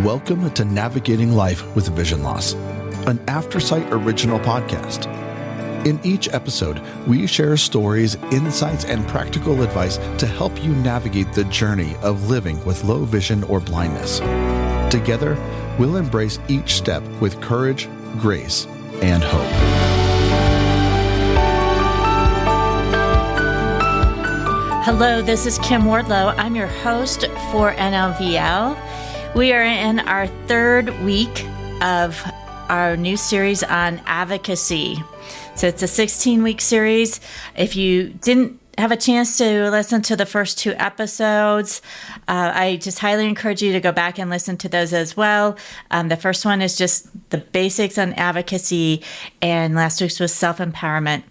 Welcome to Navigating Life with Vision Loss, an Aftersight original podcast. In each episode, we share stories, insights, and practical advice to help you navigate the journey of living with low vision or blindness. Together, we'll embrace each step with courage, grace, and hope. Hello, this is Kim Wardlow. I'm your host for NLVL. We are in our third week of our new series on advocacy. So it's a 16-week series. If you didn't have a chance to listen to the first two episodes, I just highly encourage you to go back and listen to those as well. The first one is just the basics on advocacy, and last week's was self-empowerment.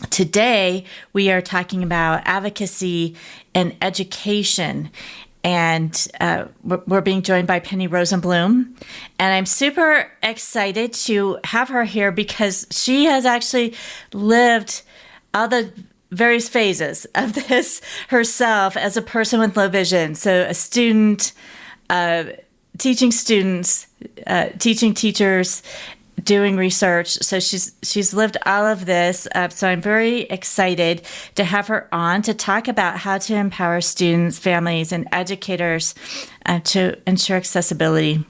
Today, we are talking about advocacy and education. And we're being joined by Penny Rosenblum. And I'm super excited to have her here because she has actually lived all the various phases of this herself as a person with low vision. So a student, teaching students, teaching teachers, doing research. So she's lived all of this. So I'm very excited to have her on to talk about how to empower students, families, and educators to ensure accessibility.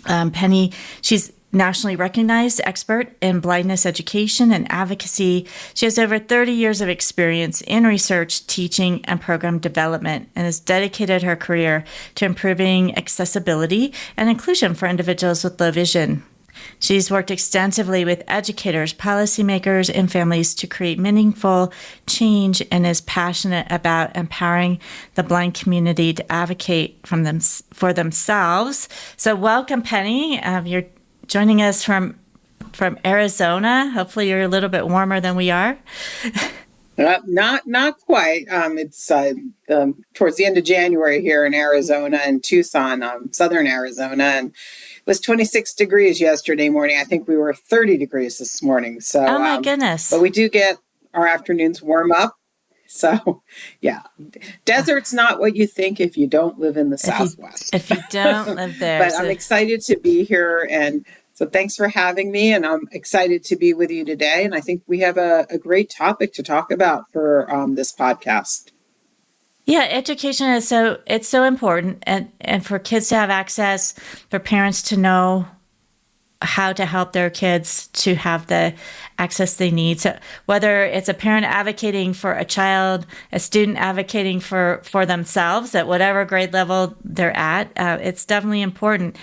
Penny, she's nationally recognized expert in blindness education and advocacy. She has over 30 years of experience in research, teaching, and program development, and has dedicated her career to improving accessibility and inclusion for individuals with low vision. She's worked extensively with educators, policymakers, and families to create meaningful change and is passionate about empowering the blind community to advocate for themselves. So welcome, Penny. You're joining us from Arizona. Hopefully you're a little bit warmer than we are. Not quite. It's towards the end of January here in Arizona, in Tucson, southern Arizona, and it was 26 degrees yesterday morning. I think we were 30 degrees this morning. So, oh my goodness! But we do get our afternoons warm up. So, yeah, desert's not what you think if you don't live in the Southwest. If you don't live there, but I'm excited to be here, and so thanks for having me, and I'm excited to be with you today. And I think we have a great topic to talk about for this podcast. Yeah, education is so important, and for kids to have access, for parents to know how to help their kids to have the access they need. So whether it's a parent advocating for a child, a student advocating for themselves at whatever grade level they're at, it's definitely important.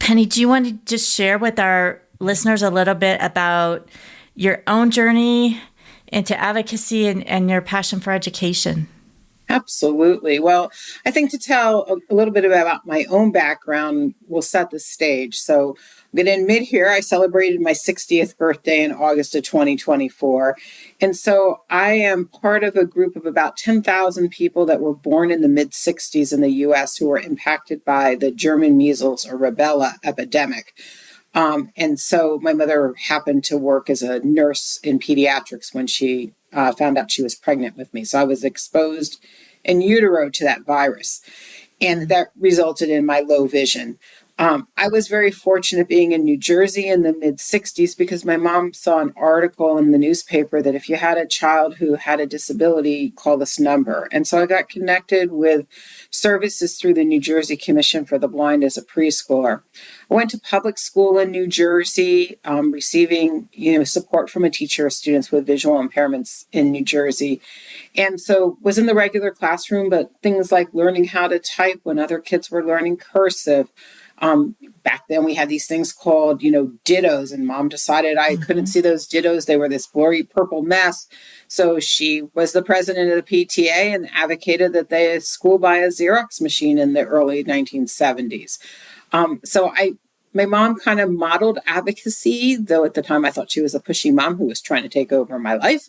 Penny, do you want to just share with our listeners a little bit about your own journey into advocacy and your passion for education? Absolutely. Well, I think to tell a little bit about my own background will set the stage. So I'm going to admit here, I celebrated my 60th birthday in August of 2024. And so I am part of a group of about 10,000 people that were born in the mid-60s in the U.S. who were impacted by the German measles or rubella epidemic. And so my mother happened to work as a nurse in pediatrics when she found out she was pregnant with me. So I was exposed in utero to that virus, and that resulted in my low vision. I was very fortunate being in New Jersey in the mid-60s because my mom saw an article in the newspaper that if you had a child who had a disability, call this number. And so I got connected with services through the New Jersey Commission for the Blind as a preschooler. I went to public school in New Jersey, receiving support from a teacher of students with visual impairments in New Jersey. And so was in the regular classroom, but things like learning how to type when other kids were learning cursive. Back then we had these things called, dittos, and mom decided I couldn't see those dittos. They were this blurry purple mess. So she was the president of the PTA and advocated that the school buy a Xerox machine in the early 1970s. My mom kind of modeled advocacy, though at the time I thought she was a pushy mom who was trying to take over my life.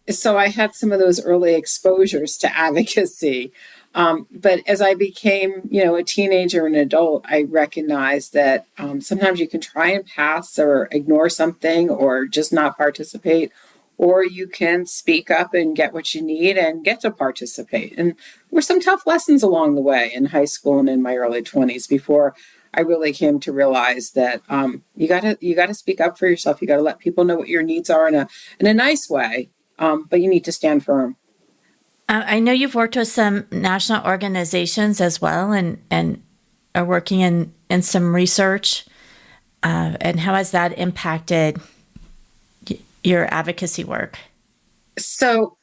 So I had some of those early exposures to advocacy. But as I became, a teenager and adult, I recognized that sometimes you can try and pass or ignore something or just not participate, or you can speak up and get what you need and get to participate. And were some tough lessons along the way in high school and in my early 20s before I really came to realize that you gotta speak up for yourself. You gotta let people know what your needs are in a nice way, but you need to stand firm. I know you've worked with some national organizations as well, and are working in some research. And how has that impacted your advocacy work? So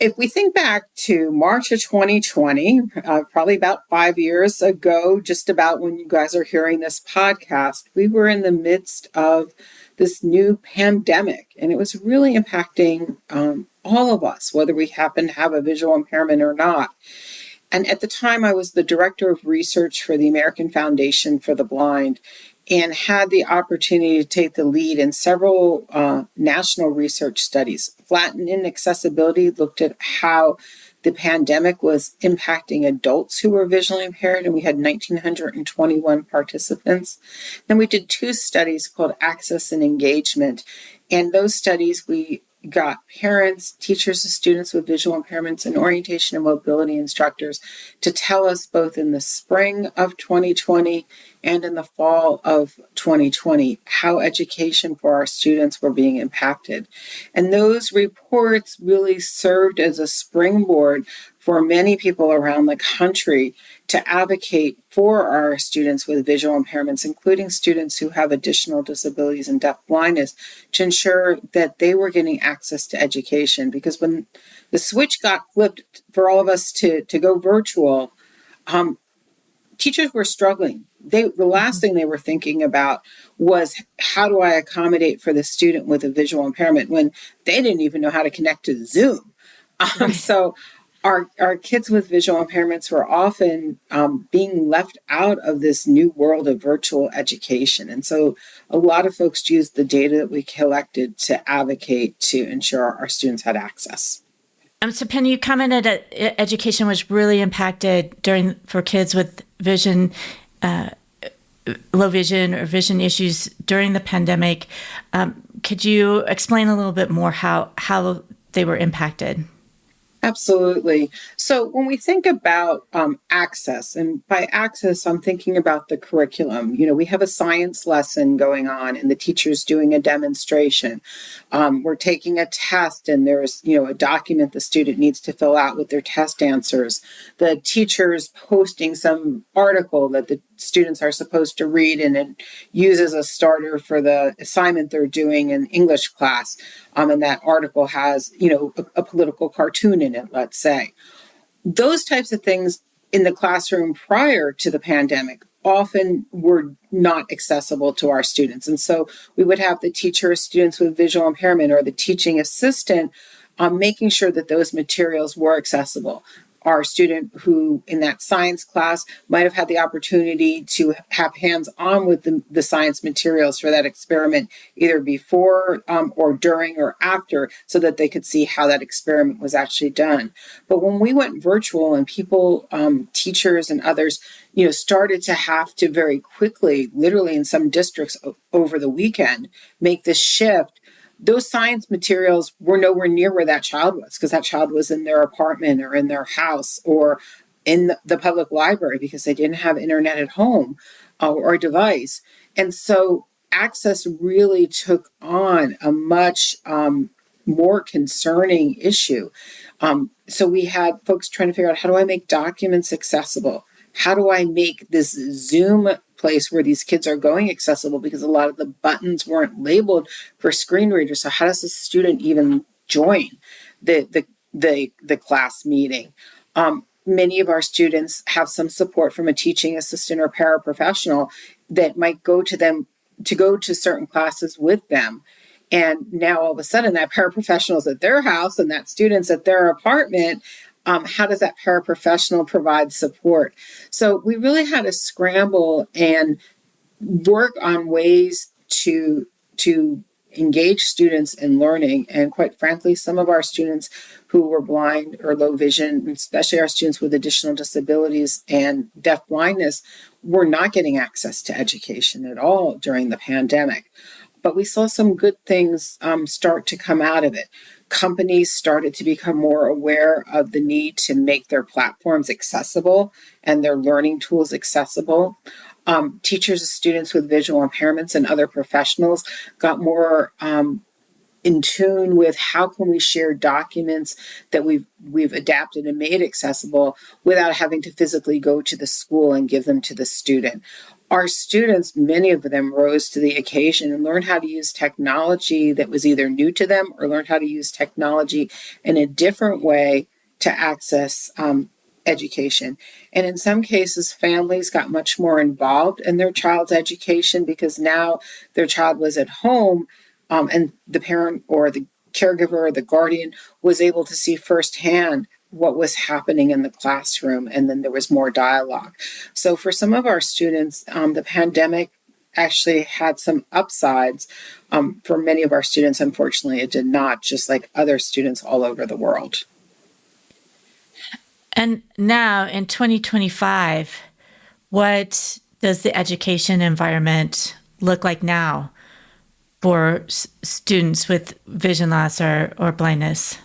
if we think back to March of 2020, probably about 5 years ago, just about when you guys are hearing this podcast, we were in the midst of this new pandemic, and it was really impacting all of us, whether we happen to have a visual impairment or not. And at the time, I was the director of research for the American Foundation for the Blind, and had the opportunity to take the lead in several national research studies. Flatten Inaccessibility looked at how the pandemic was impacting adults who were visually impaired, and we had 1,921 participants. Then we did 2 studies called Access and Engagement, and those studies we got parents, teachers of students with visual impairments, and orientation and mobility instructors to tell us both in the spring of 2020 and in the fall of 2020 how education for our students were being impacted. And those reports really served as a springboard for many people around the country to advocate for our students with visual impairments, including students who have additional disabilities and deaf blindness, to ensure that they were getting access to education. Because when the switch got flipped for all of us to go virtual, teachers were struggling. The last thing they were thinking about was, how do I accommodate for the student with a visual impairment, when they didn't even know how to connect to Zoom. So our kids with visual impairments were often being left out of this new world of virtual education. And so a lot of folks used the data that we collected to advocate to ensure our students had access. So Penny, you commented that education was really impacted for kids with vision, low vision or vision issues during the pandemic. Could you explain a little bit more how they were impacted? Absolutely. So when we think about access, and by access, I'm thinking about the curriculum. We have a science lesson going on and the teacher's doing a demonstration. We're taking a test and there's, a document the student needs to fill out with their test answers. The teacher's posting some article that the students are supposed to read, and it uses a starter for the assignment they're doing in English class. And that article has, a political cartoon in it, let's say. Those types of things in the classroom prior to the pandemic often were not accessible to our students. And so we would have the teacher of students with visual impairment or the teaching assistant making sure that those materials were accessible. Our student who in that science class might have had the opportunity to have hands-on with the science materials for that experiment, either before or during or after, so that they could see how that experiment was actually done. But when we went virtual and people, teachers and others, started to have to very quickly, literally in some districts over the weekend, make this shift, those science materials were nowhere near where that child was, because that child was in their apartment or in their house or in the public library because they didn't have internet at home or a device. And so access really took on a much more concerning issue. So we had folks trying to figure out, how do I make documents accessible? How do I make this Zoom place where these kids are going accessible? Because a lot of the buttons weren't labeled for screen readers. So how does the student even join the class meeting? Many of our students have some support from a teaching assistant or paraprofessional that might go to certain classes with them. And now all of a sudden that paraprofessional is at their house and that student's at their apartment. How does that paraprofessional provide support? So we really had to scramble and work on ways to engage students in learning. And quite frankly, some of our students who were blind or low vision, especially our students with additional disabilities and deaf blindness, were not getting access to education at all during the pandemic. but we saw some good things start to come out of it. Companies started to become more aware of the need to make their platforms accessible and their learning tools accessible. Teachers and students with visual impairments and other professionals got more in tune with how can we share documents that we've adapted and made accessible without having to physically go to the school and give them to the student. Our students, many of them, rose to the occasion and learned how to use technology that was either new to them or learned how to use technology in a different way to access education. And in some cases, families got much more involved in their child's education because now their child was at home, and the parent or the caregiver or the guardian was able to see firsthand what was happening in the classroom, and then there was more dialogue. So for some of our students, the pandemic actually had some upsides. For many of our students, unfortunately, it did not, just like other students all over the world. And now in 2025, what does the education environment look like now for students with vision loss or blindness?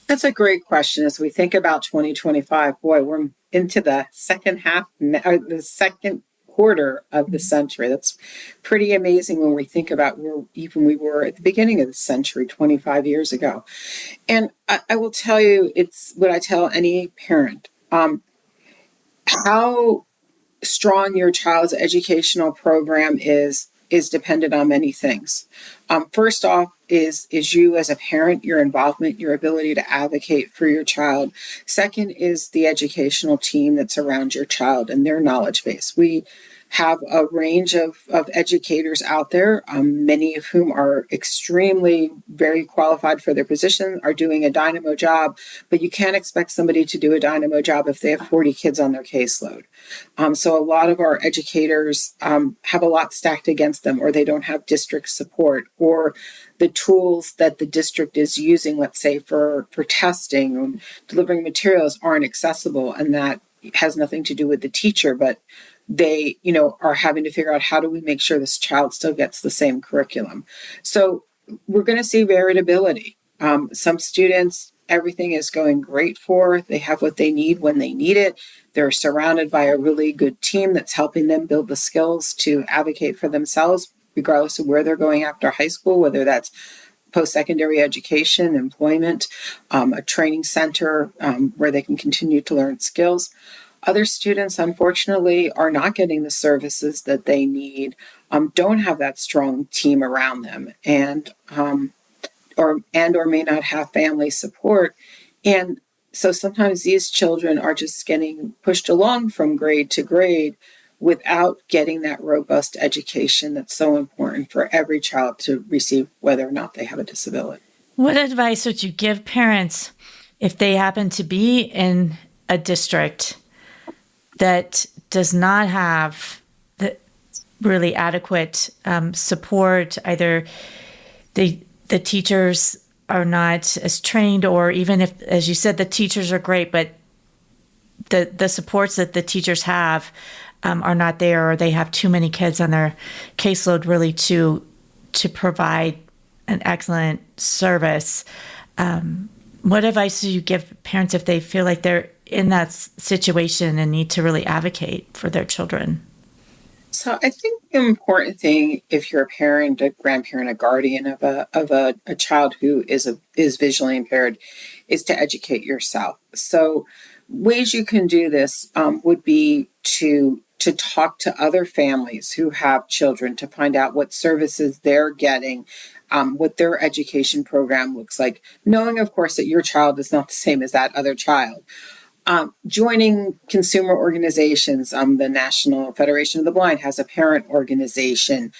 That's a great question. As we think about 2025, boy, we're into the second half, or the second quarter of the century. That's pretty amazing when we think about where even we were at the beginning of the century, 25 years ago. And I will tell you, it's what I tell any parent. How strong your child's educational program is dependent on many things. First off is you as a parent, your involvement, your ability to advocate for your child. Second is the educational team that's around your child and their knowledge base. We have a range of educators out there, many of whom are extremely very qualified for their position, are doing a dynamo job, but you can't expect somebody to do a dynamo job if they have 40 kids on their caseload. So a lot of our educators have a lot stacked against them, or they don't have district support, or the tools that the district is using, let's say for testing and delivering materials, aren't accessible, and that has nothing to do with the teacher, but they, are having to figure out how do we make sure this child still gets the same curriculum. So we're going to see variability. Some students, everything is going great for. They have what they need when they need it. They're surrounded by a really good team that's helping them build the skills to advocate for themselves, regardless of where they're going after high school, whether that's post-secondary education, employment, a training center where they can continue to learn skills. Other students, unfortunately, are not getting the services that they need, don't have that strong team around them, and or may not have family support. And so sometimes these children are just getting pushed along from grade to grade without getting that robust education that's so important for every child to receive, whether or not they have a disability. What advice would you give parents if they happen to be in a district that does not have the really adequate support? Either the teachers are not as trained, or even if, as you said, the teachers are great, but the supports that the teachers have are not there, or they have too many kids on their caseload really to provide an excellent service. What advice do you give parents if they feel like they're in that situation and need to really advocate for their children? So I think the important thing, if you're a parent, a grandparent, a guardian of a child who is visually impaired, is to educate yourself. So ways you can do this would be to talk to other families who have children to find out what services they're getting, what their education program looks like, knowing, of course, that your child is not the same as that other child. Joining consumer organizations. The National Federation of the Blind has a parent organization.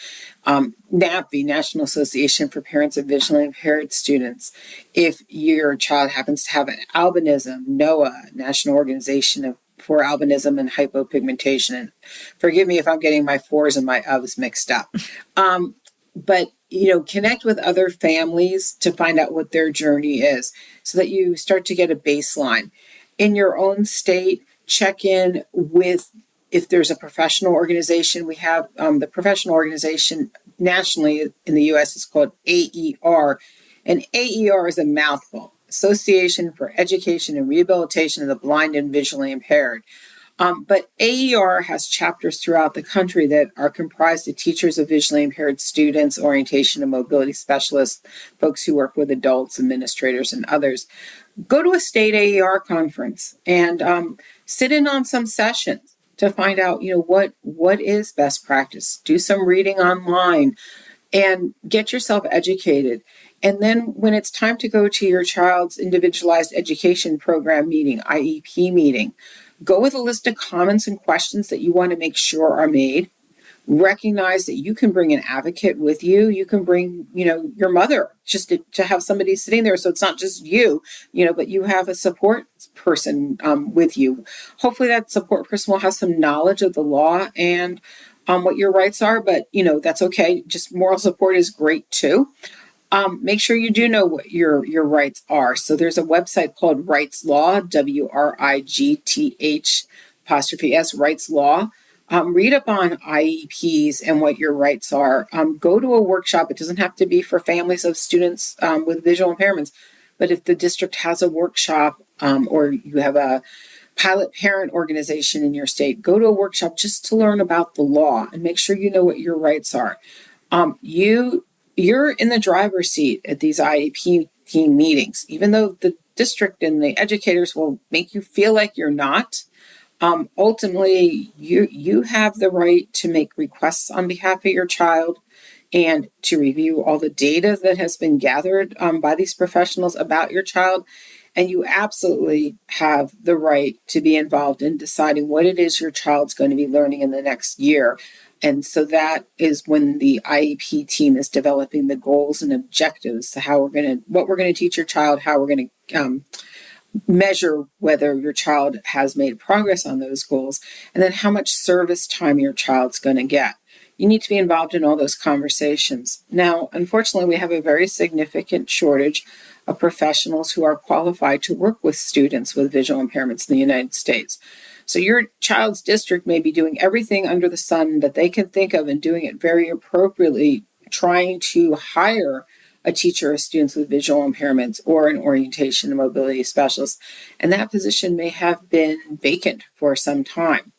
NAPV, National Association for Parents of Visually Impaired Students. If your child happens to have an albinism, NOAA, National Organization for Albinism and Hypopigmentation. And forgive me if I'm getting my fours and my ofs mixed up. But connect with other families to find out what their journey is, so that you start to get a baseline. In your own state, check in with If there's a professional organization, we have the professional organization nationally in the U.S. is called AER, and AER is a mouthful, Association for Education and Rehabilitation of the Blind and Visually Impaired. But AER has chapters throughout the country that are comprised of teachers of visually impaired students, orientation and mobility specialists, folks who work with adults, administrators, and others. Go to a state AER conference and sit in on some sessions to find out, what is best practice. Do some reading online and get yourself educated. And then when it's time to go to your child's Individualized Education Program meeting, IEP meeting, go with a list of comments and questions that you want to make sure are made. Recognize that you can bring an advocate with you. You can bring, your mother, just to have somebody sitting there. So it's not just you, but you have a support person with you. Hopefully that support person will have some knowledge of the law and what your rights are, but that's okay. Just moral support is great too. Make sure you do know what your rights are. So there's a website called Rights Law, WRIGTH''S, Rights Law. Read up on IEPs and what your rights are. Go to a workshop. It doesn't have to be for families of students with visual impairments, but if the district has a workshop or you have a pilot parent organization in your state, go to a workshop just to learn about the law and make sure you know what your rights are. You're in the driver's seat at these IEP team meetings, even though the district and the educators will make you feel like you're not. Ultimately, you have the right to make requests on behalf of your child and to review all the data that has been gathered by these professionals about your child. And you absolutely have the right to be involved in deciding what it is your child's going to be learning in the next year. And so that is when the IEP team is developing the goals and objectives to what we're going to teach your child, how we're going to measure whether your child has made progress on those goals, and then how much service time your child's going to get. You need to be involved in all those conversations. Now, unfortunately, we have a very significant shortage of professionals who are qualified to work with students with visual impairments in the United States. So your child's district may be doing everything under the sun that they can think of and doing it very appropriately, trying to hire a teacher of students with visual impairments or an orientation and mobility specialist. And that position may have been vacant for some time.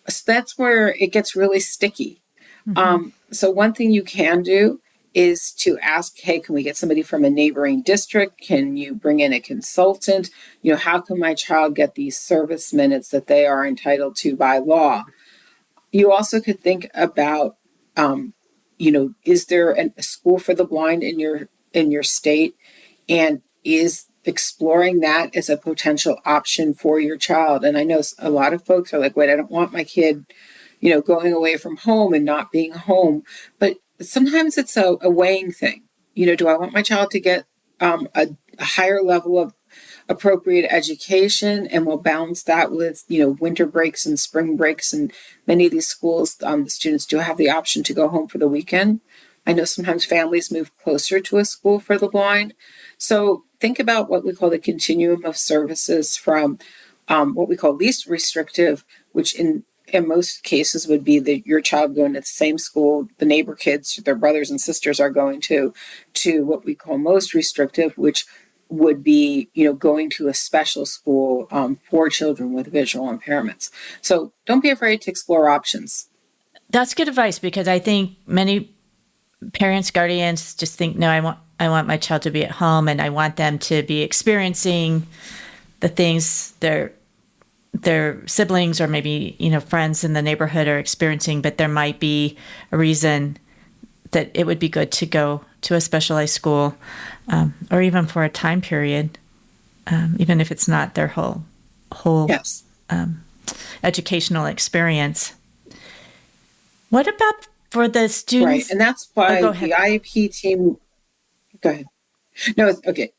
So that's where it gets really sticky. Mm-hmm. So one thing you can do is to ask, hey, can we get somebody from a neighboring district? Can you bring in a consultant? How can my child get these service minutes that they are entitled to by law? You also could think about, is there a school for the blind in your state? And is exploring that as a potential option for your child? And I know a lot of folks are like, wait, I don't want my kid, going away from home and not being home. But sometimes it's a weighing thing. Do I want my child to get a higher level of appropriate education, and we'll balance that with, winter breaks and spring breaks. And many of these schools, the students do have the option to go home for the weekend. I know sometimes families move closer to a school for the blind. So think about what we call the continuum of services from what we call least restrictive, which in most cases would be that your child going to the same school the neighbor kids, their brothers and sisters are going to what we call most restrictive, which would be, going to a special school for children with visual impairments. So don't be afraid to explore options. That's good advice, because I think many parents, guardians just think, no, I want my child to be at home and I want them to be experiencing the things their siblings or maybe, friends in the neighborhood are experiencing, but there might be a reason that it would be good to go to a specialized school, or even for a time period, even if it's not their whole yes. Educational experience. What about for the students? Right, and that's why the IEP team. Go ahead. No, it's okay.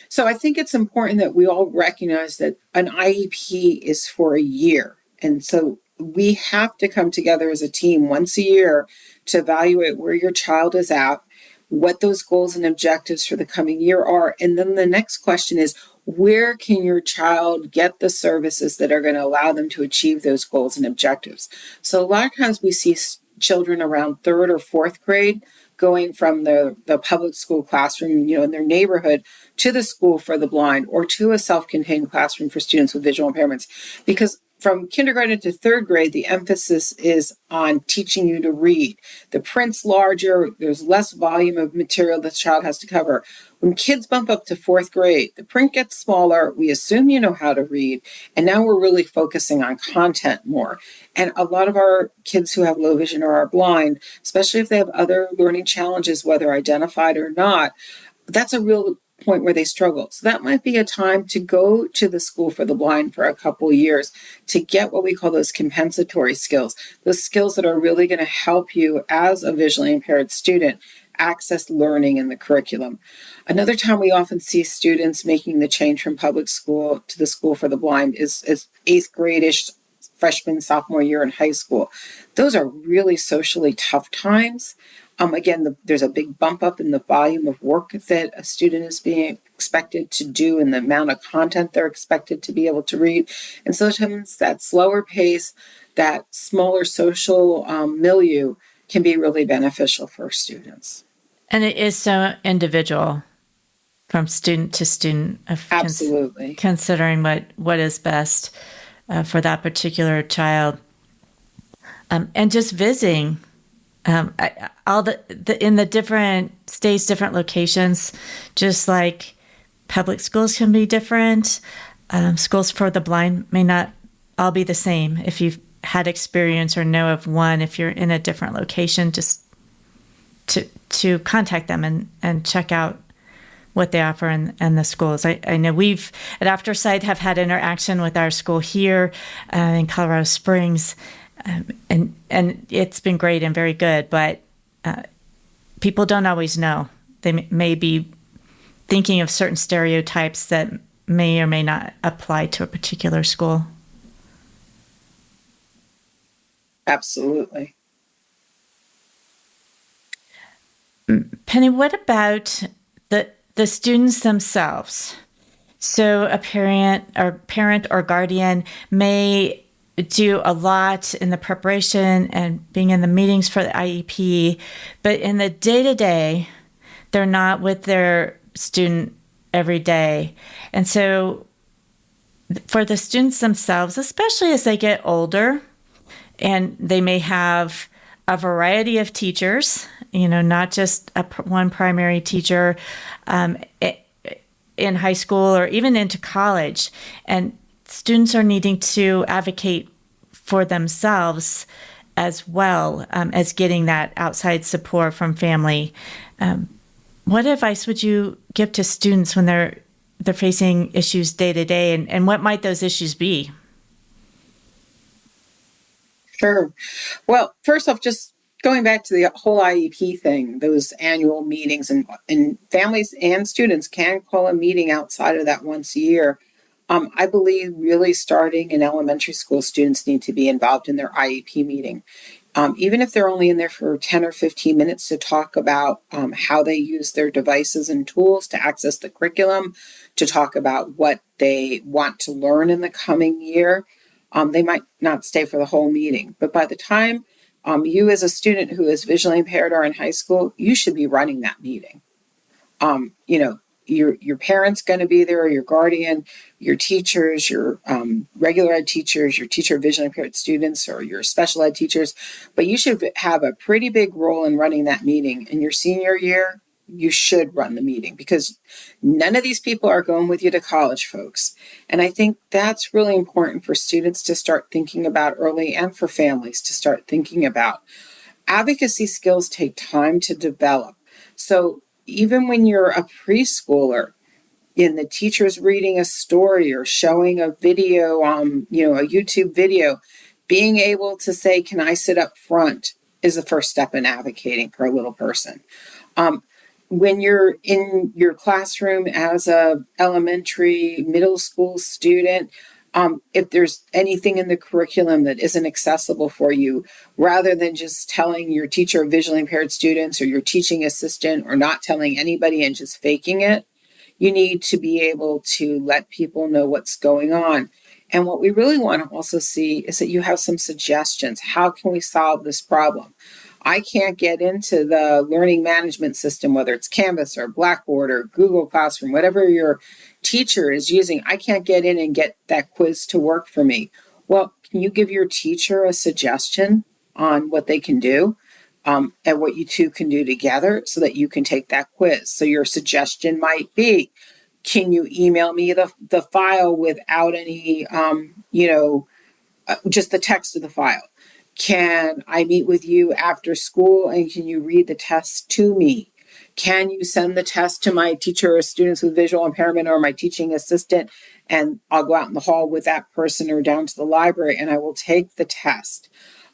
So I think it's important that we all recognize that an IEP is for a year. And so we have to come together as a team once a year to evaluate where your child is at, what those goals and objectives for the coming year are. And then the next question is, Where can your child get the services that are going to allow them to achieve those goals and objectives? So a lot of times we see children around third or fourth grade going from the public school classroom, in their neighborhood to the school for the blind or to a self-contained classroom for students with visual impairments. Because from kindergarten to third grade, the emphasis is on teaching you to read. The print's larger, there's less volume of material the child has to cover. When kids bump up to fourth grade, the print gets smaller, we assume you know how to read, and now we're really focusing on content more. And a lot of our kids who have low vision or are blind, especially if they have other learning challenges, whether identified or not, that's a real point where they struggle. So that might be a time to go to the school for the blind for a couple years to get what we call those compensatory skills, those skills that are really going to help you as a visually impaired student access learning in the curriculum. Another time we often see students making the change from public school to the school for the blind is eighth grade-ish, freshman, sophomore year in high school. Those are really socially tough times. Again, there's a big bump up in the volume of work that a student is being expected to do and the amount of content they're expected to be able to read. And sometimes that slower pace, that smaller social milieu can be really beneficial for students. And it is so individual from student to student. Absolutely. Considering what is best for that particular child. And just visiting all in the different states, different locations, just like public schools can be different. Schools for the blind may not all be the same. If you've had experience or know of one, if you're in a different location, just to contact them and check out what they offer in the schools. I know we've at Aftersight have had interaction with our school here in Colorado Springs, and it's been great and very good, but people don't always know. They may be thinking of certain stereotypes that may or may not apply to a particular school. Absolutely. Penny, what about the students themselves? So a parent or guardian may do a lot in the preparation and being in the meetings for the IEP, but in the day-to-day, they're not with their student every day. And so for the students themselves, especially as they get older, and they may have a variety of teachers, not just one primary teacher in high school or even into college. And students are needing to advocate for themselves as well as getting that outside support from family. What advice would you give to students when they're facing issues day to day, and what might those issues be? Sure. Well, first off, just going back to the whole IEP thing, those annual meetings, and families and students can call a meeting outside of that once a year. I believe really starting in elementary school, students need to be involved in their IEP meeting. Even if they're only in there for 10 or 15 minutes to talk about how they use their devices and tools to access the curriculum, to talk about what they want to learn in the coming year. They might not stay for the whole meeting, but by the time you as a student who is visually impaired are in high school, you should be running that meeting. Your parent's going to be there, or your guardian, your teachers, your regular ed teachers, your teacher of visually impaired students, or your special ed teachers, but you should have a pretty big role in running that meeting. In your senior year, you should run the meeting because none of these people are going with you to college, folks. And I think that's really important for students to start thinking about early, and for families to start thinking about. Advocacy skills take time to develop. So even when you're a preschooler, and the teacher's reading a story or showing a video, a YouTube video, being able to say, "Can I sit up front?" is the first step in advocating for a little person. When you're in your classroom as a elementary, middle school student, if there's anything in the curriculum that isn't accessible for you, rather than just telling your teacher of visually impaired students or your teaching assistant, or not telling anybody and just faking it, You need to be able to let people know what's going on. And what we really want to also see is that you have some suggestions. How can we solve this problem? I can't get into the learning management system, whether it's Canvas or Blackboard or Google Classroom, whatever your teacher is using. I can't get in and get that quiz to work for me. Well, can you give your teacher a suggestion on what they can do and what you two can do together so that you can take that quiz? So your suggestion might be, can you email me the file without any, just the text of the file? Can I meet with you after school and can you read the test to me? Can you send the test to my teacher or students with visual impairment or my teaching assistant, and I'll go out in the hall with that person or down to the library and I will take the test.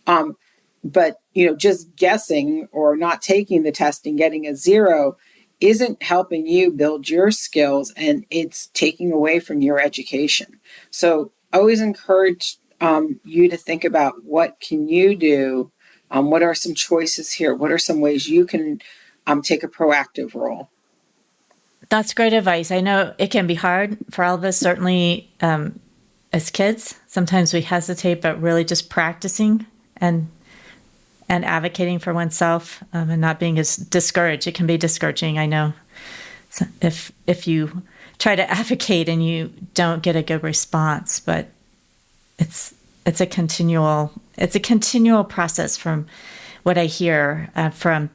But just guessing or not taking the test and getting a 0 isn't helping you build your skills, and it's taking away from your education. So I always encourage you to think about, what can you do? What are some choices here? What are some ways you can take a proactive role? That's great advice. I know it can be hard for all of us, certainly as kids. Sometimes we hesitate, but really just practicing and advocating for oneself and not being as discouraged. It can be discouraging, I know. So if you try to advocate and you don't get a good response, but it's a continual process from what I hear from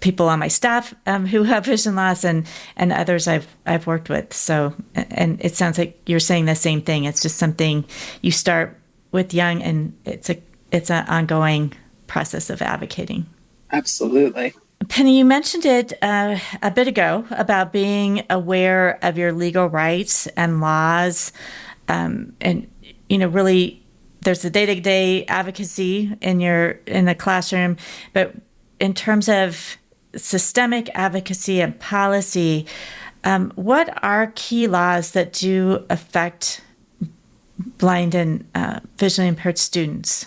people on my staff who have vision loss and others I've worked with. So, and it sounds like you're saying the same thing. It's just something you start with young, and it's an ongoing process of advocating. Absolutely. Penny, you mentioned it a bit ago about being aware of your legal rights and laws, and really, there's the day-to-day advocacy in the classroom, but in terms of systemic advocacy and policy, what are key laws that do affect blind and visually impaired students?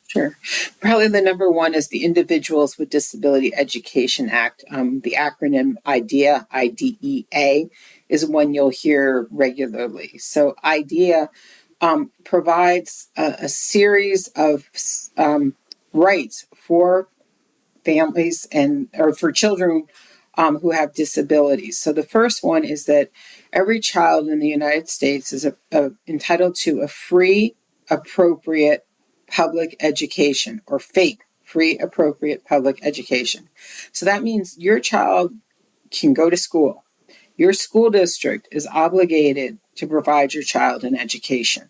Sure. Probably the number one is the Individuals with Disability Education Act. The acronym IDEA, IDEA, is one you'll hear regularly. So IDEA provides a series of rights for families or for children who have disabilities. So the first one is that every child in the United States is entitled to a free, appropriate public education, or FAPE, free, appropriate public education. So that means your child can go to school. Your school district is obligated to provide your child an education,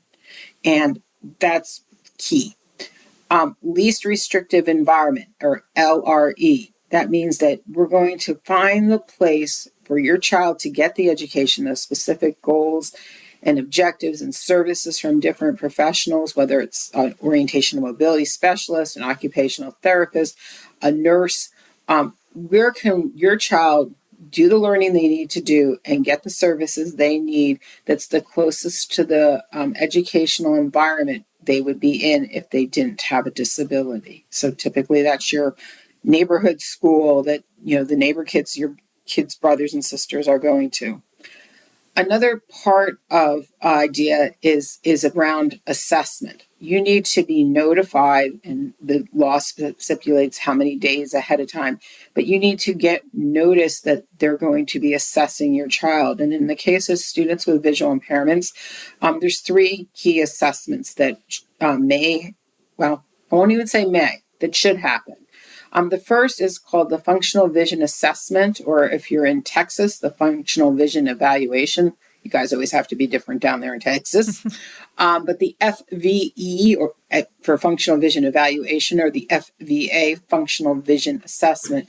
and that's key. Least restrictive environment, or LRE. That means that we're going to find the place for your child to get the education, those specific goals and objectives and services from different professionals, whether it's an orientation and mobility specialist, an occupational therapist, a nurse. Where can your child do the learning they need to do and get the services they need that's the closest to the educational environment they would be in if they didn't have a disability? So typically that's your neighborhood school that, the neighbor kids, your kids' brothers and sisters are going to. Another part of IDEA is around assessment. You need to be notified, and the law stipulates how many days ahead of time, but you need to get notice that they're going to be assessing your child. And in the case of students with visual impairments, there's 3 key assessments that I won't even say may, that should happen. The first is called the Functional Vision Assessment, or if you're in Texas, the Functional Vision Evaluation. You guys always have to be different down there in Texas. But the FVE, or for Functional Vision Evaluation, or the FVA, Functional Vision Assessment,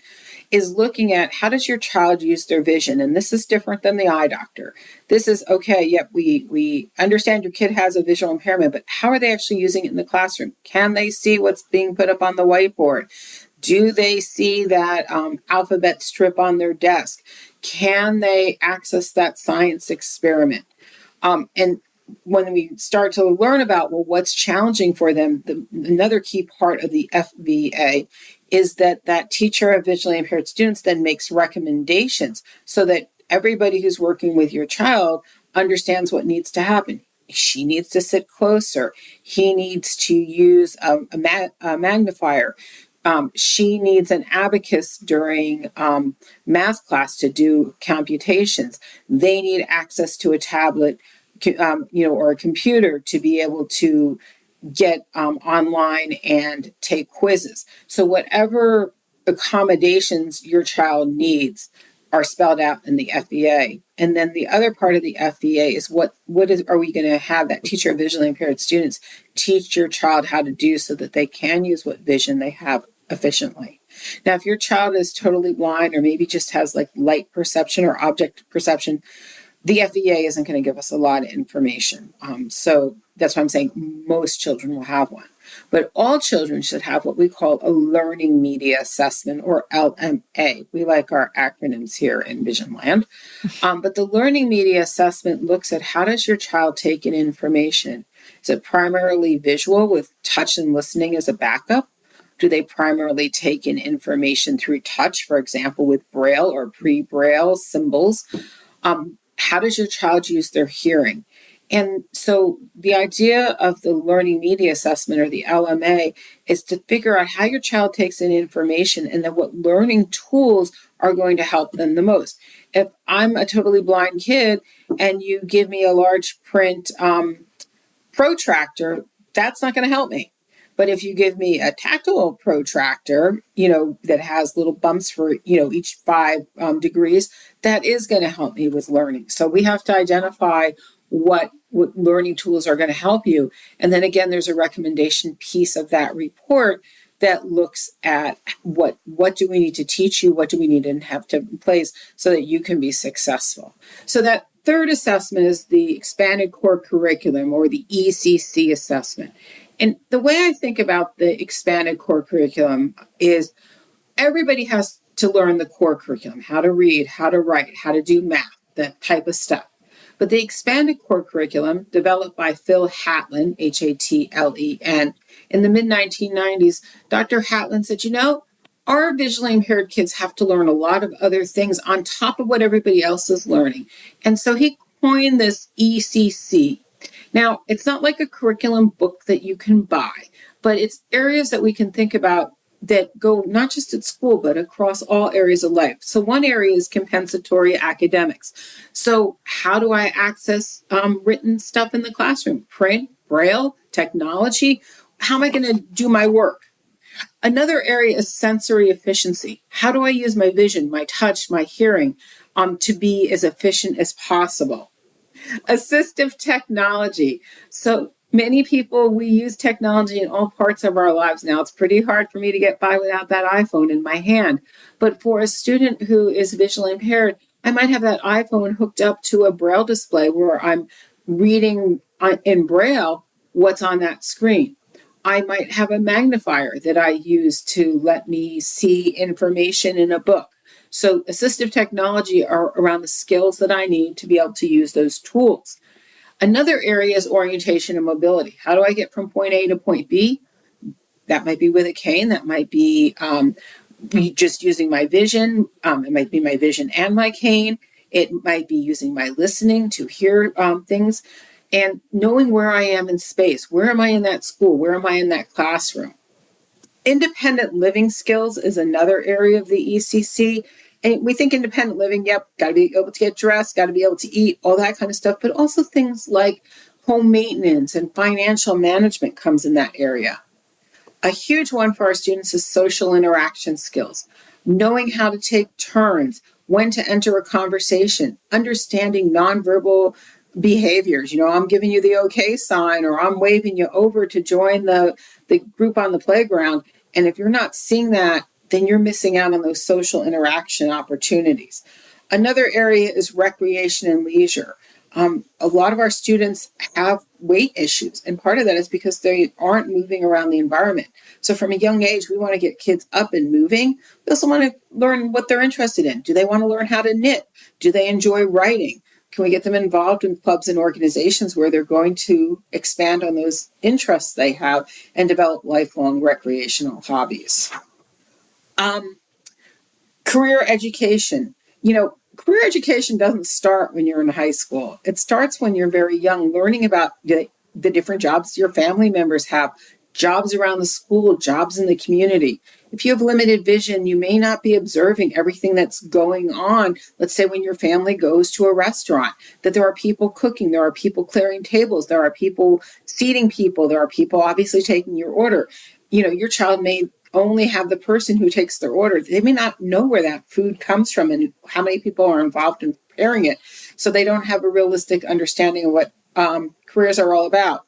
is looking at how does your child use their vision. And this is different than the eye doctor. This is, okay, yep, we understand your kid has a visual impairment, but how are they actually using it in the classroom? Can they see what's being put up on the whiteboard? Do they see that alphabet strip on their desk? Can they access that science experiment? And when we start to learn about, what's challenging for them, another key part of the FVA is that teacher of visually impaired students then makes recommendations so that everybody who's working with your child understands what needs to happen. She needs to sit closer. He needs to use a magnifier. She needs an abacus during math class to do computations. They need access to a tablet, or a computer to be able to get online and take quizzes. So whatever accommodations your child needs are spelled out in the FVA. And then the other part of the FVA is are we going to have that teacher of visually impaired students teach your child how to do so that they can use what vision they have efficiently. Now, if your child is totally blind or maybe just has like light perception or object perception, the FVA isn't going to give us a lot of information. So that's why I'm saying most children will have one. But all children should have what we call a learning media assessment, or LMA. We like our acronyms here in Vision Land. But the learning media assessment looks at how does your child take in information? Is it primarily visual with touch and listening as a backup? Do they primarily take in information through touch, for example, with Braille or pre-Braille symbols? How does your child use their hearing? And so the idea of the learning media assessment, or the LMA, is to figure out how your child takes in information and then what learning tools are going to help them the most. If I'm a totally blind kid and you give me a large print protractor, that's not going to help me. But if you give me a tactile protractor, that has little bumps for, each 5 degrees, that is going to help me with learning. So we have to identify what learning tools are going to help you. And then again, there's a recommendation piece of that report that looks at what do we need to teach you, what do we need to have to in place so that you can be successful. So that third assessment is the expanded core curriculum, or the ECC assessment. And the way I think about the expanded core curriculum is everybody has to learn the core curriculum, how to read, how to write, how to do math, that type of stuff. But the expanded core curriculum, developed by Phil Hatlin, Hatlen, in the mid-1990s, Dr. Hatlin said, our visually impaired kids have to learn a lot of other things on top of what everybody else is learning. And so he coined this ECC. Now, it's not like a curriculum book that you can buy, but it's areas that we can think about that go not just at school, but across all areas of life. So one area is compensatory academics. So how do I access written stuff in the classroom? Print, Braille, technology? How am I going to do my work? Another area is sensory efficiency. How do I use my vision, my touch, my hearing to be as efficient as possible? Assistive technology. So many people, we use technology in all parts of our lives now. It's pretty hard for me to get by without that iPhone in my hand. But for a student who is visually impaired, I might have that iPhone hooked up to a Braille display where I'm reading in Braille what's on that screen. I might have a magnifier that I use to let me see information in a book. So assistive technology are around the skills that I need to be able to use those tools. Another area is orientation and mobility. How do I get from point A to point B? That might be with a cane. That might be just using my vision. It might be my vision and my cane. It might be using my listening to hear things, and knowing where I am in space. Where am I in that school? Where am I in that classroom? Independent living skills is another area of the ECC. And we think independent living, got to be able to get dressed, got to be able to eat, all that kind of stuff. But also things like home maintenance and financial management comes in that area. A huge one for our students is social interaction skills. Knowing how to take turns, when to enter a conversation, understanding nonverbal behaviors. I'm giving you the okay sign, or I'm waving you over to join the group on the playground. And if you're not seeing that, then you're missing out on those social interaction opportunities. Another area is recreation and leisure. A lot of our students have weight issues, and part of that is because they aren't moving around the environment. So from a young age, we want to get kids up and moving. We also want to learn what they're interested in. Do they want to learn how to knit? Do they enjoy writing? Can we get them involved in clubs and organizations where they're going to expand on those interests they have and develop lifelong recreational hobbies? Career education. Career education doesn't start when you're in high school. It starts when you're very young, learning about the different jobs your family members have, jobs around the school, jobs in the community. If you have limited vision, you may not be observing everything that's going on. Let's say when your family goes to a restaurant, that there are people cooking, there are people clearing tables, there are people seating people, there are people obviously taking your order. Your child may only have the person who takes their order. They may not know where that food comes from and how many people are involved in preparing it. So they don't have a realistic understanding of what careers are all about.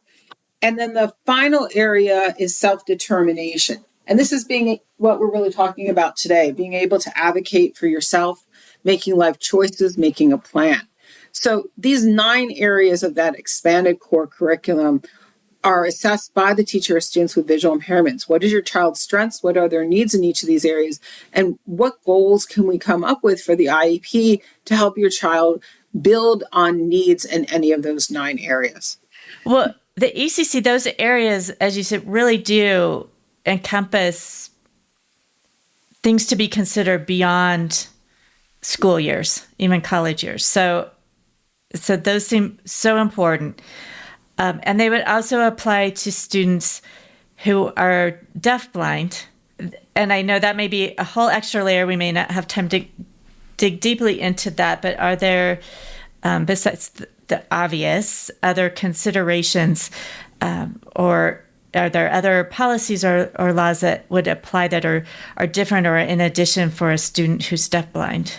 And then the final area is self-determination. And this is what we're really talking about today, being able to advocate for yourself, making life choices, making a plan. So these 9 areas of that expanded core curriculum are assessed by the teacher or students with visual impairments. What is your child's strengths? What are their needs in each of these areas? And what goals can we come up with for the IEP to help your child build on needs in any of those 9 areas? Well, the ECC, those areas, as you said, really do encompass things to be considered beyond school years, even college years. So those seem so important. And they would also apply to students who are deafblind. And I know that may be a whole extra layer. We may not have time to dig deeply into that, but are there, besides the obvious, other considerations, or are there other policies or laws that would apply that are different or in addition for a student who's deafblind?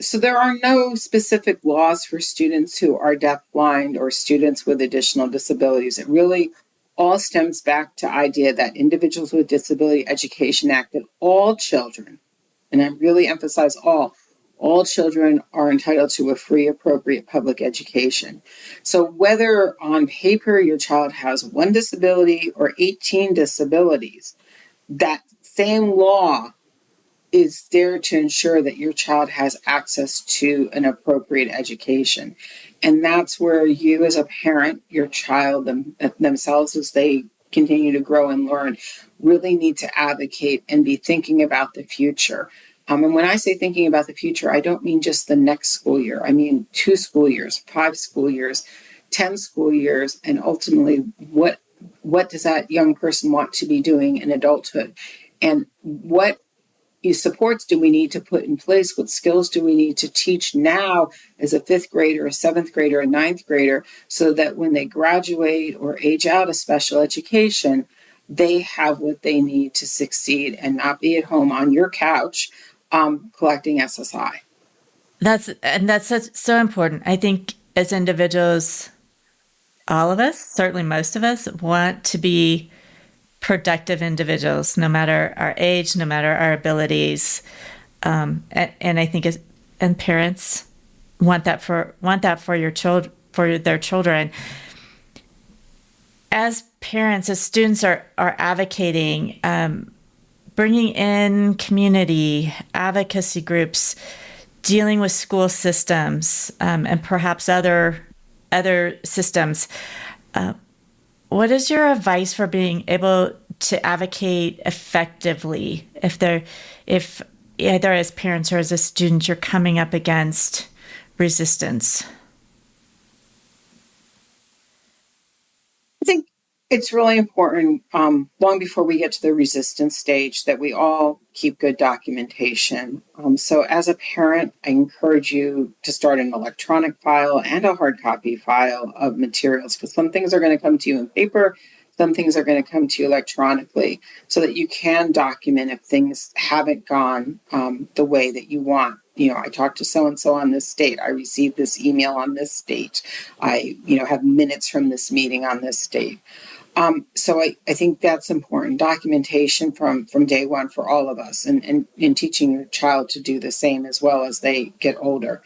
So there are no specific laws for students who are deafblind or students with additional disabilities. It really all stems back to IDEA, that Individuals with Disability Education Act, that all children, and I really emphasize all children are entitled to a free, appropriate public education. So whether on paper your child has 1 disability or 18 disabilities, that same law is there to ensure that your child has access to an appropriate education. And that's where you as a parent, your child themselves, as they continue to grow and learn, really need to advocate and be thinking about the future. And when I say thinking about the future, I don't mean just the next school year. I mean 2 school years, 5 school years, 10 school years, and ultimately what does that young person want to be doing in adulthood? And what supports do we need to put in place? What skills do we need to teach now as a 5th grader, a 7th grader, a 9th grader, so that when they graduate or age out of special education, they have what they need to succeed and not be at home on your couch collecting SSI. That's so important. I think as individuals, all of us, certainly most of us, want to be productive individuals, no matter our age, no matter our abilities, and I think and parents want that for your child, for their children. As parents, as students are advocating, bringing in community advocacy groups, dealing with school systems, and perhaps other systems. What is your advice for being able to advocate effectively if either as parents or as a student you're coming up against resistance? I think it's really important, long before we get to the resistance stage, that we all keep good documentation. So as a parent, I encourage you to start an electronic file and a hard copy file of materials, because some things are going to come to you in paper, some things are going to come to you electronically, so that you can document if things haven't gone the way that you want. I talked to so-and-so on this date. I received this email on this date. I, have minutes from this meeting on this date. So I think that's important. Documentation from day one for all of us, and teaching your child to do the same as well as they get older.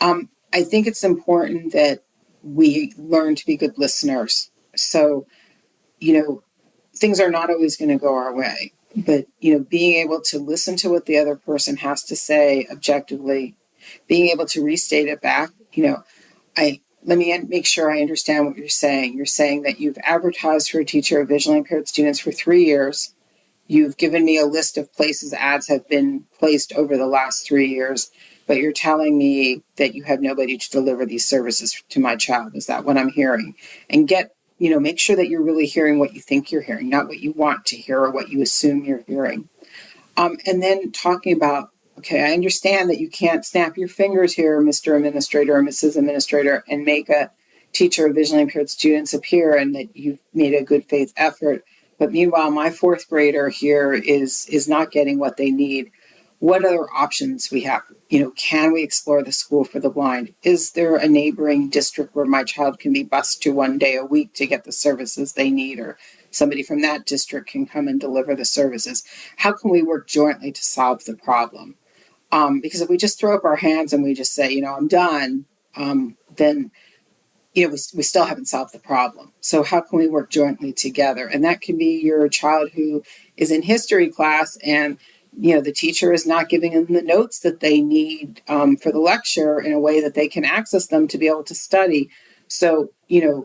I think it's important that we learn to be good listeners. So, things are not always going to go our way, but, being able to listen to what the other person has to say objectively, being able to restate it back, let me make sure I understand what you're saying. You're saying that you've advertised for a teacher of visually impaired students for 3 years. You've given me a list of places ads have been placed over the last 3 years, but you're telling me that you have nobody to deliver these services to my child. Is that what I'm hearing? And make sure that you're really hearing what you think you're hearing, not what you want to hear or what you assume you're hearing. And then talking about, okay, I understand that you can't snap your fingers here, Mr. Administrator or Mrs. Administrator, and make a teacher of visually impaired students appear, and that you've made a good faith effort. But meanwhile, my fourth grader here is not getting what they need. What other options we have? Can we explore the school for the blind? Is there a neighboring district where my child can be bused to 1 day a week to get the services they need, or somebody from that district can come and deliver the services? How can we work jointly to solve the problem? Because if we just throw up our hands and we just say, I'm done, then we still haven't solved the problem. So how can we work jointly together? And that can be your child who is in history class and, the teacher is not giving them the notes that they need for the lecture in a way that they can access them to be able to study. So,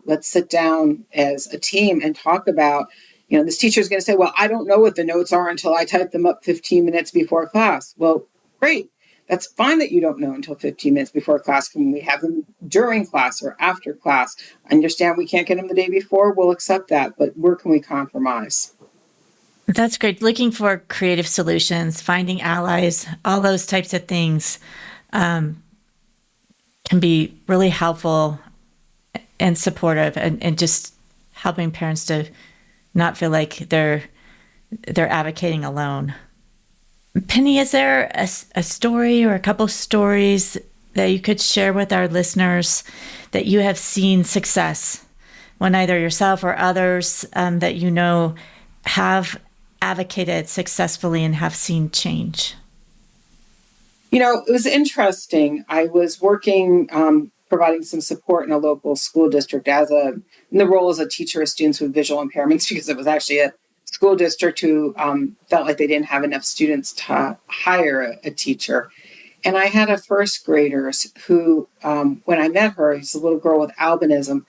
let's sit down as a team and talk about, this teacher is going to say, well, I don't know what the notes are until I type them up 15 minutes before class. Well, great. That's fine that you don't know until 15 minutes before class. Can we have them during class or after class? I understand we can't get them the day before. We'll accept that. But where can we compromise? That's great. Looking for creative solutions, finding allies, all those types of things can be really helpful and supportive, and just helping parents to not feel like they're advocating alone. Penny, is there a story or a couple stories that you could share with our listeners that you have seen success when either yourself or others that have advocated successfully and have seen change? It was interesting. I was working, providing some support in a local school district in the role as a teacher of students with visual impairments, because it was actually a school district who felt like they didn't have enough students to hire a teacher. And I had a first grader who, when I met her, she's a little girl with albinism.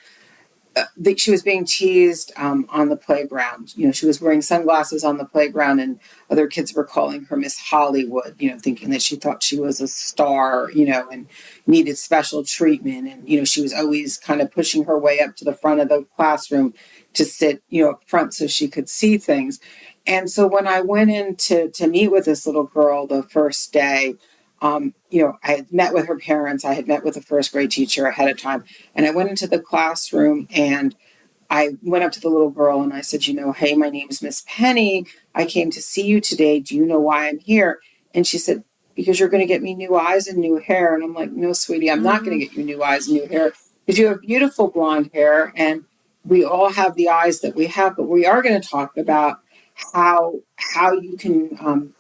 She was being teased on the playground. She was wearing sunglasses on the playground, and other kids were calling her Miss Hollywood, thinking that she thought she was a star, and needed special treatment. And, she was always kind of pushing her way up to the front of the classroom to sit, up front so she could see things. And so when I went in to meet with this little girl the first day, I had met with her parents. I had met with a first grade teacher ahead of time. And I went into the classroom and I went up to the little girl and I said, hey, my name is Miss Penny. I came to see you today. Do you know why I'm here? And she said, because you're going to get me new eyes and new hair. And I'm like, no, sweetie, I'm not going to get you new eyes and new hair, because you have beautiful blonde hair and we all have the eyes that we have. But we are going to talk about how you can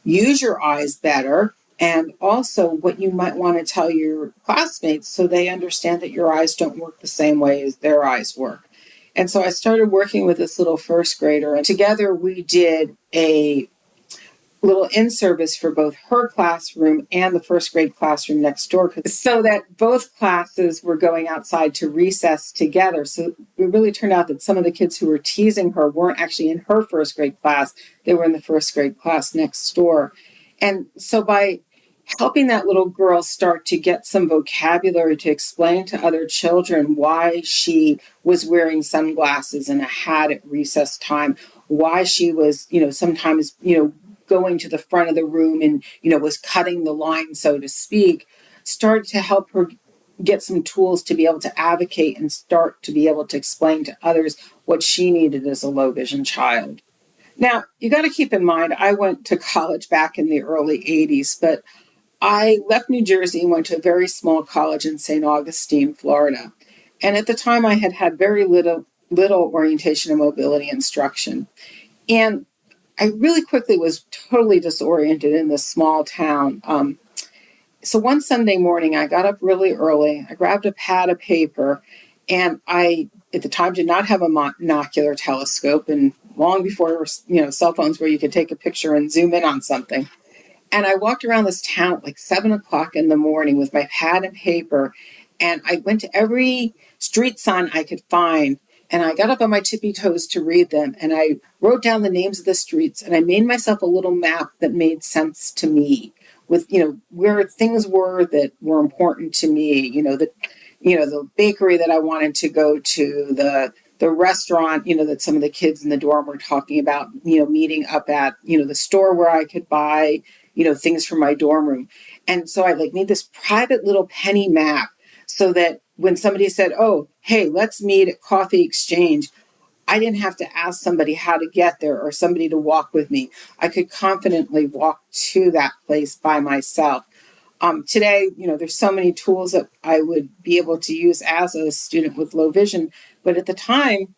use your eyes better, and also what you might want to tell your classmates so they understand that your eyes don't work the same way as their eyes work. And so I started working with this little first grader, and together we did a little in-service for both her classroom and the first grade classroom next door, so that both classes were going outside to recess together. So it really turned out that some of the kids who were teasing her weren't actually in her first grade class. They were in the first grade class next door. And so by helping that little girl start to get some vocabulary to explain to other children why she was wearing sunglasses and a hat at recess time, why she was, sometimes, going to the front of the room and, was cutting the line, so to speak, started to help her get some tools to be able to advocate and start to be able to explain to others what she needed as a low vision child. Now, you got to keep in mind, I went to college back in the early 80s, but I left New Jersey and went to a very small college in St. Augustine, Florida. And at the time, I had very little orientation and mobility instruction. And I really quickly was totally disoriented in this small town. So one Sunday morning, I got up really early. I grabbed a pad of paper, and I, at the time, did not have a monocular telescope, and long before there were, cell phones where you could take a picture and zoom in on something. And I walked around this town at like 7 o'clock in the morning with my pad and paper, and I went to every street sign I could find And I got up on my tippy toes to read them. And I wrote down the names of the streets, and I made myself a little map that made sense to me with, where things were that were important to me, the bakery that I wanted to go to, the restaurant, that some of the kids in the dorm were talking about, meeting up at, the store where I could buy, things for my dorm room. And so I made this private little penny map so that when somebody said, oh, hey, let's meet at Coffee Exchange, I didn't have to ask somebody how to get there or somebody to walk with me. I could confidently walk to that place by myself. Today, there's so many tools that I would be able to use as a student with low vision. But at the time,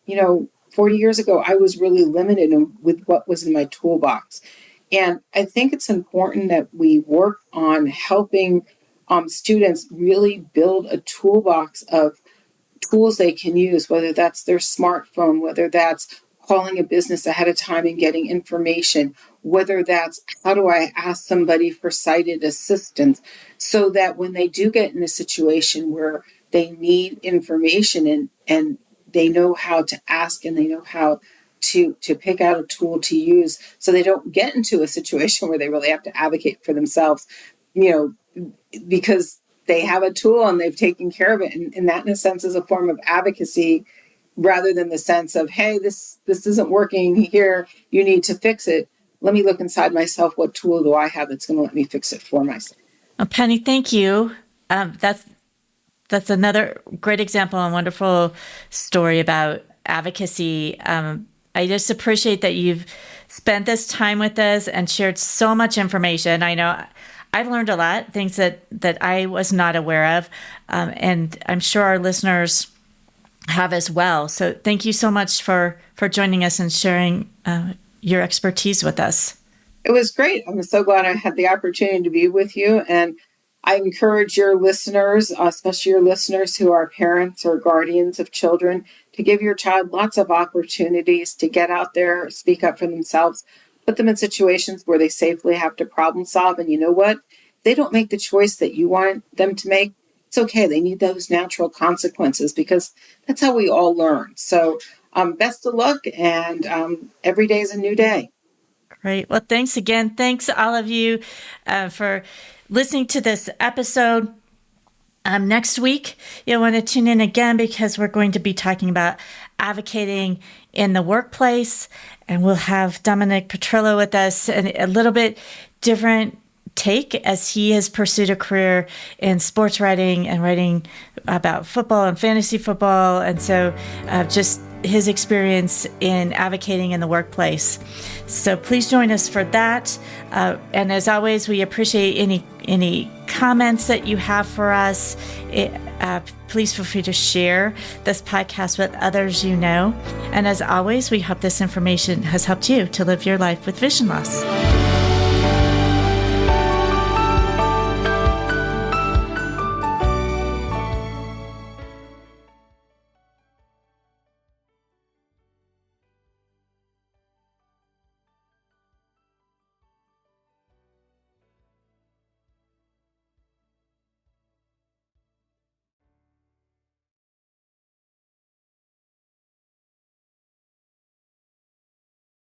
40 years ago, I was really limited with what was in my toolbox. And I think it's important that we work on helping students really build a toolbox of tools they can use, whether that's their smartphone, whether that's calling a business ahead of time and getting information, whether that's how do I ask somebody for sighted assistance, so that when they do get in a situation where they need information and they know how to ask and they know how to pick out a tool to use, so they don't get into a situation where they really have to advocate for themselves, because they have a tool and they've taken care of it. And that, in a sense, is a form of advocacy rather than the sense of, hey, this isn't working here, you need to fix it. Let me look inside myself. What tool do I have that's going to let me fix it for myself? Well, Penny, thank you. That's another great example and wonderful story about advocacy. I just appreciate that you've spent this time with us and shared so much information. I know I've learned a lot, things that I was not aware of, and I'm sure our listeners have as well. So thank you so much for joining us and sharing your expertise with us. It was great. I'm so glad I had the opportunity to be with you. And I encourage your listeners, especially your listeners who are parents or guardians of children, to give your child lots of opportunities to get out there, speak up for themselves, put them in situations where they safely have to problem solve. And you know what? If they don't make the choice that you want them to make, it's okay. They need those natural consequences because that's how we all learn. So best of luck, and every day is a new day. Great. Well, thanks again. Thanks all of you for listening to this episode. Next week, you'll want to tune in again because we're going to be talking about advocating in the workplace, and we'll have Dominic Petrillo with us, and a little bit different take as he has pursued a career in sports writing and writing about football and fantasy football. And so just his experience in advocating in the workplace. So please join us for that. And as always, we appreciate any comments that you have for us. Please feel free to share this podcast with others you know. And as always, we hope this information has helped you to live your life with vision loss.